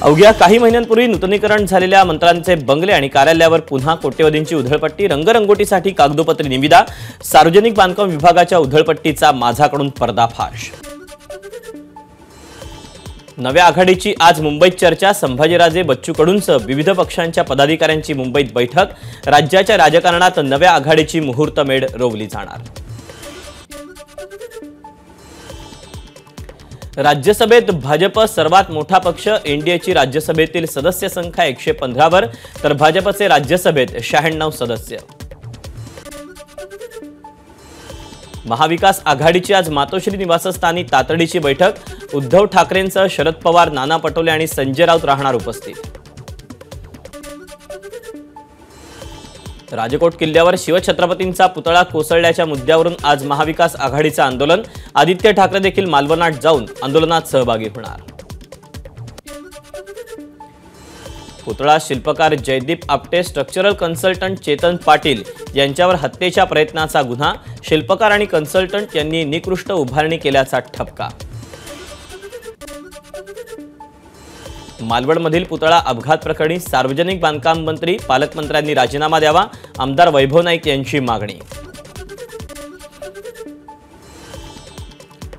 अवघ्या काही महिन्यांपूर्वी नूतनीकरण झालेल्या मंत्र्यांचे बंगले आणि कार्यालयावर पुन्हा कोट्यवधींची उधळपट्टी, रंगरंगोटीसाठी कागदोपत्री निविदा, सार्वजनिक बांधकाम विभागाच्या उधळपट्टीचा माझाकडून पर्दाफाश। नव्या आघाडीची आज मुंबईत चर्चा, संभाजीराजे बच्चू कडूंसह विविध पक्षांच्या पदाधिकाऱ्यांची मुंबईत बैठक, राज्याच्या राजकारणात नव्या आघाडीची मुहूर्तमेढ रोवली जाणार। राज्यसभेत भाजप सर्वात मोठा पक्ष, एनडीएची राज्यसभेतील सदस्य संख्या 115 वर, तर भाजपचे राज्यसभेत 96 सदस्य। महाविकास आघाडीची आज मातोश्री निवासस्थानी तातडीची बैठक, उद्धव ठाकरेंसह शरद पवार, नाना पटोले आणि संजय राऊत राहणार उपस्थित। राजकोट किल्ल्यावर शिवछत्रपतींचा पुतळा कोसळल्याच्या मुद्द्यावरून आज महाविकास आघाडीचं आंदोलन, आदित्य ठाकरे देखील मालवणात जाऊन आंदोलनात सहभागी होणार। पुतळा शिल्पकार जयदीप आपटे, स्ट्रक्चरल कन्सल्टंट चेतन पाटील यांच्यावर हत्येच्या प्रयत्नाचा गुन्हा, शिल्पकार आणि कन्सल्टंट यांनी निकृष्ट उभारणी केल्याचा ठपका। मालवणमधील पुतळा अपघात प्रकरणी सार्वजनिक बांधकाम मंत्री, पालकमंत्र्यांनी राजीनामा द्यावा, आमदार वैभव नाईक यांची मागणी।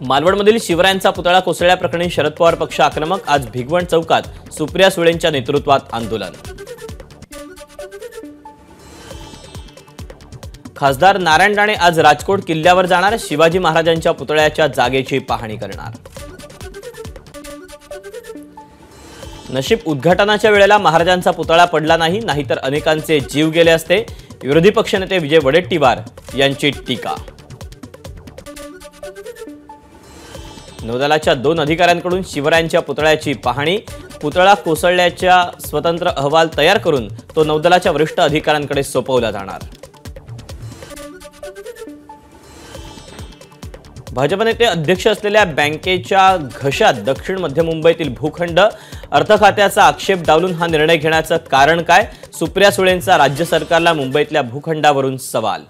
मालवणमधील शिवरायांचा पुतळा कोसळल्या प्रकरणी शरद पवार पक्ष आक्रमक, आज भिगवण चौकात सुप्रिया सुळेंच्या नेतृत्वात आंदोलन। खासदार नारायण राणे आज राजकोट किल्ल्यावर जाणार, शिवाजी महाराजांच्या पुतळ्याच्या जागेची पाहणी करणार। नशीब उद्घाटनाच्या वेळेला महाराजांचा पुतळा पडला नाही, नाहीतर अनेकांचे जीव गेले असते, विरोधी पक्षनेते विजय वडेट्टीवार यांची टीका। नौदलाच्या 2 अधिकाऱ्यांकडून शिवरायांच्या पुतळ्याची पाहणी, पुतळा कोसळल्याचा स्वतंत्र अहवाल तयार करून तो नौदलाच्या वरिष्ठ अधिकाऱ्यांकडे सोपवला जाणार। भाजप नेते अध्यक्ष असलेल्या बँकेच्या घशात दक्षिण मध्य मुंबईतील भूखंड, अर्थ खात्याचा आक्षेप डावलून हा निर्णय घेण्याचं कारण काय? सुप्रिया सुळेंचा राज्य सरकारला मुंबईतल्या भूखंडावरून सवाल।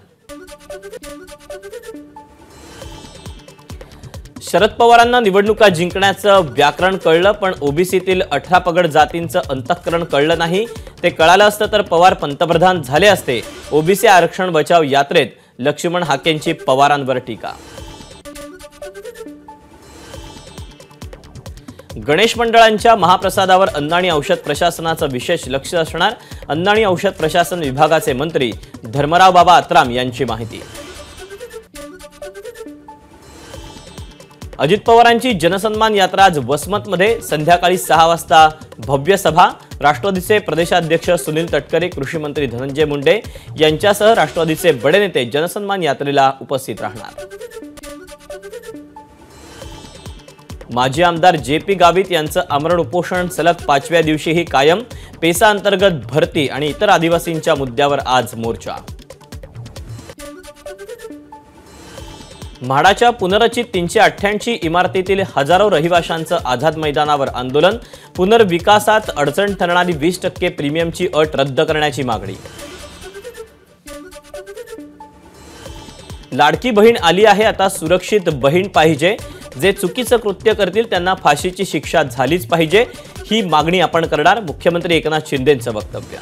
शरद पवारांना निवडणुका जिंकण्याचं व्याकरण कळलं, पण ओबीसीतील 18 पगड जातींचं अंतःकरण कळलं नाही। ते कळालं असतं तर पवार पंतप्रधान झाले असते। ओबीसी आरक्षण बचाव यात्रेत लक्ष्मण हाकेंची पवारांवर टीका। गणेश मंडळांच्या महाप्रसादावर अन्न आणि औषध प्रशासनाचं विशेष लक्ष असणार, अन्न आणि औषध प्रशासन विभागाचे मंत्री धर्मराव बाबा अत्राम यांची माहिती। अजित पवारांची जनसन्मान यात्रा आज वसमतमध्ये, संध्याकाळी 6 वाजता भव्य सभा, राष्ट्रवादीचे प्रदेशाध्यक्ष सुनील तटकरे, कृषी मंत्री धनंजय मुंडे यांच्यासह राष्ट्रवादीचे बडे नेते जनसन्मान यात्रेला उपस्थित राहणार। माजी आमदार जेपी गावित यांचं आमरण उपोषण सलग 5व्या दिवशीही कायम, पेसा अंतर्गत भरती आणि इतर आदिवासींच्या मुद्द्यावर आज मोर्चा। म्हाडाच्या पुनर्रचित 388 इमारतीतील हजारो रहिवाशांचं आझाद मैदानावर आंदोलन, पुनर्विकासात अडचण ठरणारी 20% प्रीमियमची अट रद्द करण्याची मागणी। लाडकी बहीण आली आहे, आता सुरक्षित बहीण पाहिजे, जे चुकीचं कृत्य करतील त्यांना फाशीची शिक्षा झालीच पाहिजे, ही मागणी आपण करणार, मुख्यमंत्री एकनाथ शिंदेंचं वक्तव्य।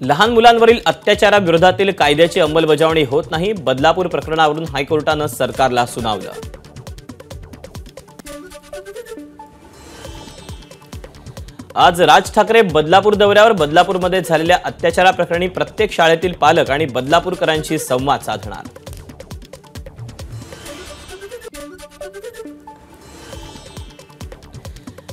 लहान मुलांवरील अत्याचाराविरोधातील कायद्याची अंमलबजावणी होत नाही, बदलापूर प्रकरणावरून हायकोर्टानं सरकारला सुनावलं। आज राज ठाकरे बदलापूर दौऱ्यावर, बदलापूरमध्ये झालेल्या अत्याचाराप्रकरणी प्रत्येक शाळेतील पालक आणि बदलापूरकरांशी संवाद साधणार।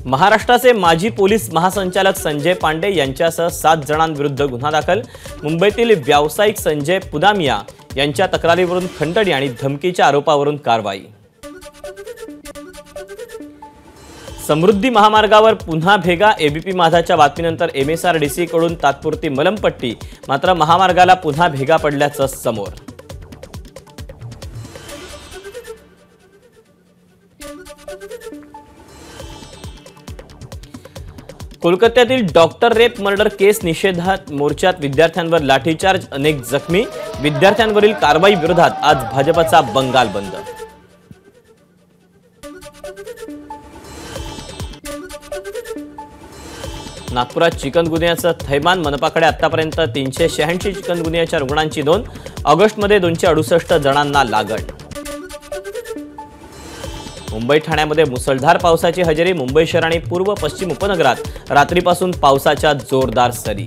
महाराष्ट्राचे माजी पोलीस महासंचालक संजय पांडे यांच्यासह 7 जणांविरुद्ध गुन्हा दाखल, मुंबईतील व्यावसायिक संजय पुदामिया यांच्या तक्रारीवरून खंडणी आणि धमकीच्या आरोपावरून कारवाई। समृद्धी महामार्गावर पुन्हा भेगा, एबीपी माझाच्या बातमीनंतर MSRDC कडून तात्पुरती मलमपट्टी, मात्र महामार्गाला पुन्हा भेगा पडल्याचं समोर। कोलकात्यातील डॉक्टर रेप मर्डर केस निषेधात मोर्चात विद्यार्थ्यांवर लाठीचार्ज, अनेक जखमी, विद्यार्थ्यांवरील कारवाई विरोधात आज भाजपचा बंगाल बंद। नागपुरात चिकनगुन्ह्याचं थैमान. मनपाकडे आतापर्यंत 386 चिकनगुन्ह्याच्या रुग्णांची नोंद. ऑगस्टमध्ये 268 जणांना लागण. मुंबई ठाण्यामध्ये मुसळधार पावसाची हजेरी. मुंबई शहर आणि पूर्व पश्चिम उपनगरात रात्रीपासून पावसाच्या जोरदार सरी.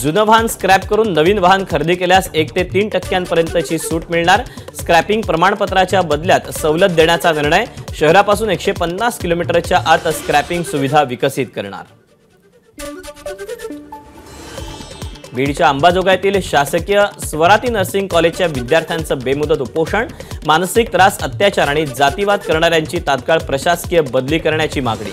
जुनं वाहन स्क्रॅप करून नवीन वाहन खरेदी केल्यास 1 ते 3% सूट मिळणार. स्क्रॅपिंग प्रमाणपत्राच्या बदल्यात सवलत देण्याचा निर्णय. शहरापासून 150 किलोमीटरच्या आत स्क्रॅपिंग सुविधा विकसित करणार. बीडच्या अंबाजोगाईतील शासकीय स्वराती नर्सिंग कॉलेजच्या विद्यार्थ्यांचं बेमुदत उपोषण. मानसिक त्रास, अत्याचार आणि जातीवाद करणाऱ्यांची तात्काळ प्रशासकीय बदली करण्याची मागणी.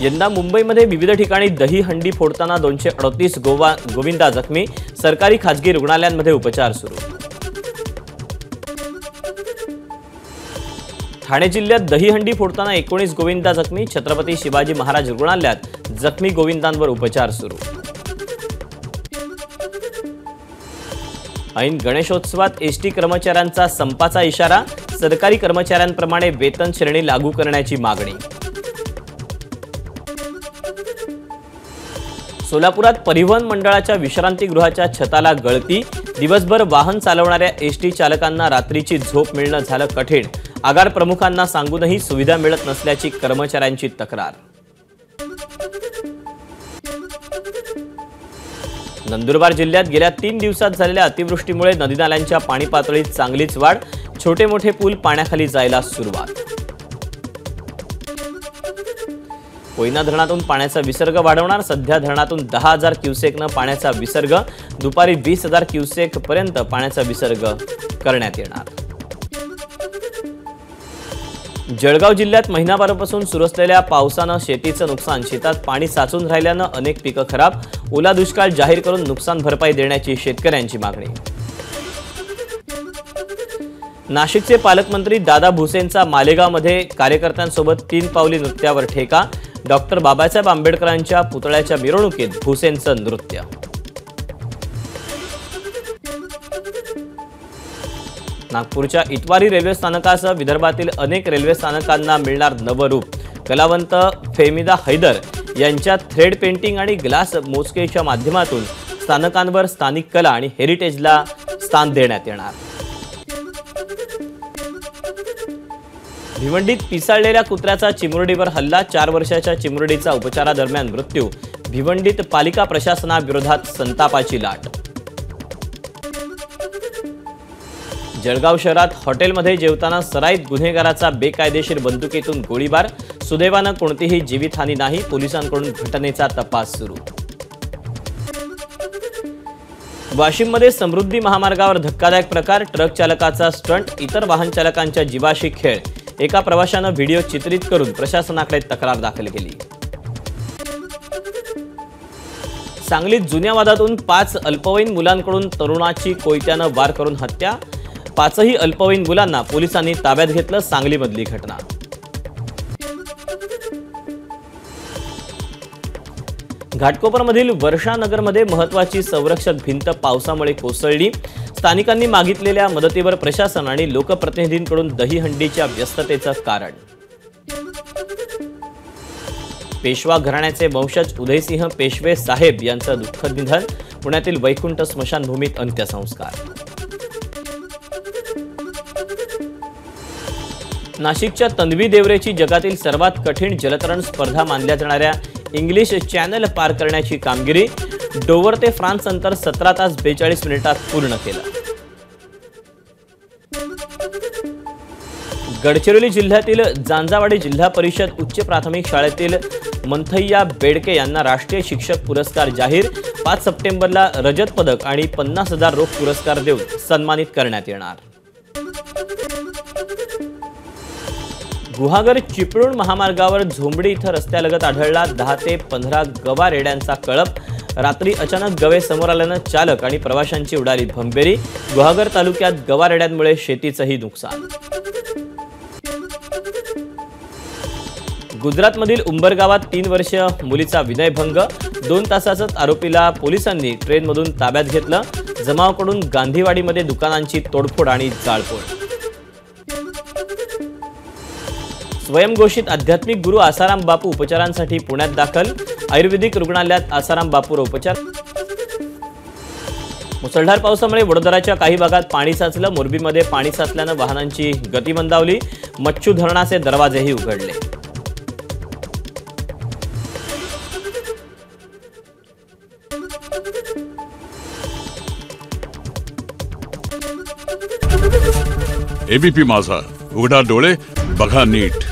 यंदा मुंबईमध्ये विविध ठिकाणी दहीहंडी फोडताना 238 गोविंदा जखमी. सरकारी खासगी रुग्णालयांमध्ये उपचार सुरू. ठाणे जिल्ह्यात दहीहंडी फोडताना 19 गोविंदा जखमी. छत्रपती शिवाजी महाराज रुग्णालयात जखमी गोविंदांवर उपचार सुरू. ऐन गणेशोत्सवात एसटी कर्मचाऱ्यांचा संपाचा इशारा. सरकारी कर्मचाऱ्यांप्रमाणे वेतन श्रेणी लागू करण्याची मागणी. सोलापुरात परिवहन मंडळाच्या विश्रांतीगृहाच्या छताला गळती. दिवसभर वाहन चालवणाऱ्या एसटी चालकांना रात्रीची झोप मिळणं झालं कठीण. आगार प्रमुखांना सांगूनही सुविधा मिळत नसल्याची कर्मचाऱ्यांची तक्रार. नंदुरबार जिल्ह्यात गेल्या 3 दिवसात झालेल्या अतिवृष्टीमुळे नदी नाल्यांच्या पाणी पातळीत चांगलीच वाढ. छोटे मोठे पूल पाण्याखाली जायला सुरुवात. कोयना धरणातून पाण्याचा विसर्ग वाढवणार. सध्या धरणातून 10,000 क्युसेकनं पाण्याचा विसर्ग. दुपारी 20,000 क्युसेक पर्यंत पाण्याचा विसर्ग करण्यात येणार. जळगाव जिल्ह्यात महिनाभरापासून सुरू असलेल्या पावसानं शेतीचं नुकसान. शेतात पाणी साचून राहिल्यानं अनेक पिकं खराब. ओला दुष्काळ जाहीर करून नुकसान भरपाई देण्याची शेतकऱ्यांची मागणी. नाशिकचे पालकमंत्री दादा भुसेंचा मालेगावमध्ये कार्यकर्त्यांसोबत 3 पावली नृत्यावर ठेका. डॉक्टर बाबासाहेब आंबेडकरांच्या पुतळ्याच्या मिरवणुकीत भुसेंचं नृत्य. नागपूरच्या इतवारी रेल्वे स्थानकासह विदर्भातील अनेक रेल्वे स्थानकांना मिळणार नवं रूप. कलावंत फेमिदा हैदर यांच्या थ्रेड पेंटिंग आणि ग्लास मोस्केच्या माध्यमातून स्थानकांवर स्थानिक कला आणि हेरिटेजला स्थान देण्यात येणार. भिवंडीत पिसाळलेल्या कुत्र्याचा चिमुरडीवर हल्ला. 4 वर्षाच्या चिमुरडीचा उपचारादरम्यान मृत्यू. भिवंडीत पालिका प्रशासनाविरोधात संतापाची लाट. जळगाव शहरात हॉटेलमध्ये जेवताना सराईत गुन्हेगाराचा बेकायदेशीर बंदुकीतून गोळीबार. सुदैवानं कोणतीही जीवितहानी नाही. पोलिसांकडून घटनेचा तपास सुरू. वाशिममध्ये समृद्धी महामार्गावर धक्कादायक प्रकार. ट्रक चालकाचा स्टंट. इतर वाहन चालकांच्या जीवाशी खेळ. एका प्रवाशानं व्हिडिओ चित्रित करून प्रशासनाकडे तक्रार दाखल केली. सांगलीत जुन्या वादातून 5 अल्पवयीन मुलांकडून तरुणाची कोयत्यानं वार करून हत्या. 5ही अल्पवयीन मुलांना पोलिसांनी ताब्यात घेतलं. सांगलीमधली घटना. घाटकोपरमधील वर्षानगरमध्ये महत्त्वाची संरक्षक भिंत पावसामुळे कोसळली. स्थानिकांनी मागितलेल्या मदतीवर प्रशासन आणि लोकप्रतिनिधींकडून दहीहंडीच्या व्यस्ततेचं कारण. पेशवा घराण्याचे वंशज उदयसिंह पेशवे साहेब यांचं दुःखद निधन. पुण्यातील वैकुंठ स्मशानभूमीत अंत्यसंस्कार. नाशिकच्या तन्वी देवरेची जगातील सर्वात कठीण जलतरण स्पर्धा मानल्या जाणाऱ्या इंग्लिश चॅनल पार करण्याची कामगिरी. डोवर ते फ्रान्स अंतर 17 तास 42 मिनिटात पूर्ण केलं. गडचिरोली जिल्ह्यातील जांजावाडी जिल्हा परिषद उच्च प्राथमिक शाळेतील मंथय्या बेडके यांना राष्ट्रीय शिक्षक पुरस्कार जाहीर. 5 सप्टेंबरला रजत पदक आणि 50,000 रोख पुरस्कार देऊन सन्मानित करण्यात येणार. गुहागर चिपळूण महामार्गावर झोंबडी इथं रस्त्यालगत आढळला 10 ते 15 गवा रेड्यांचा कळप. रात्री अचानक गवे समोर आल्यानं चालक आणि प्रवाशांची उडाली भंबेरी. गुहागर तालुक्यात गवा रेड्यांमुळे शेतीचंही नुकसान. गुजरातमधील उंबर गावात 3 वर्षीय मुलीचा विनयभंग. 2 तासातच आरोपीला पोलिसांनी ट्रेनमधून ताब्यात घेतलं. जमावाकडून गांधीवाडीमध्ये दुकानांची तोडफोड आणि जाळपोळ. स्वयंघोषित आध्यात्मिक गुरु आसाराम बापू उपचारांसाठी पुण्यात दाखल, आयुर्वेदिक रुग्णालयात आसाराम बापूवर उपचार. मुसळधार पावसामुळे वडोदराच्या काही भागात पाणी साचलं. मोरबीमध्ये पाणी साचल्यानं वाहनांची गती मंदावली. मच्छू धरणाचे दरवाजेही उघडले. एबीपी माझा, उघडा डोळे बघा नीट.